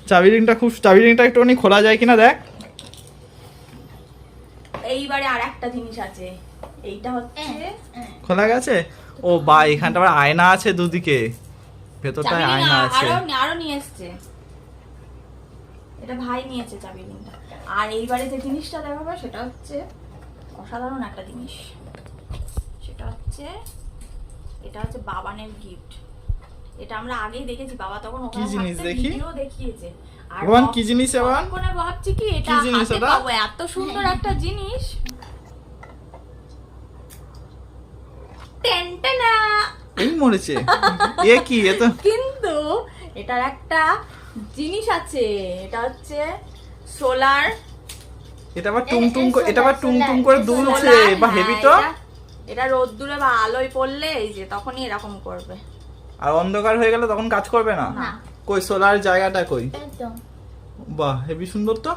চাবি রিংটা একটুখানি খোলা যায় কিনা দেখ। এইবারে আর একটা জিনিস আছে, এইটা হচ্ছে খোলা গেছে। ও বা এখানটা আবার আয়না আছে দুদিকে, ভেতরটায় আয়না আছে। আরো নিয়ে এসছে, এটা ভাই নিয়েছে চাবি রিংটা। আর এইবারে যে জিনিসটা দেখাবো সেটা হচ্ছে অসাধারণ একটা জিনিস, সেটা হচ্ছে এটা হচ্ছে বাবানের গিফট। এটা আমরা আগেই দেখেছি, বাবা তখন কি জিনিস দেখি? ভিডিও দেখিয়েছে। আর বাবান কি জিনিস আবার? কোনে ভাবছি কি এটা হাতে পাবো, এত সুন্দর একটা জিনিস। টেনটেনা এই মরেছে। এ কি এ তো? কিন্তু এটার একটা জিনিস আছে, এটা হচ্ছে সোলার। এটা আবার টুং করে দুলছে, বা হেভি তো। এটা রোদ্দুরে বা আলোয় পড়লে এই যে তখনই এরকম করবে। আর অন্ধকার হয়ে গেলে তখন কাজ করবে না। কই সোলার জায়গাটা কই? বাহ হেভি সুন্দর তো।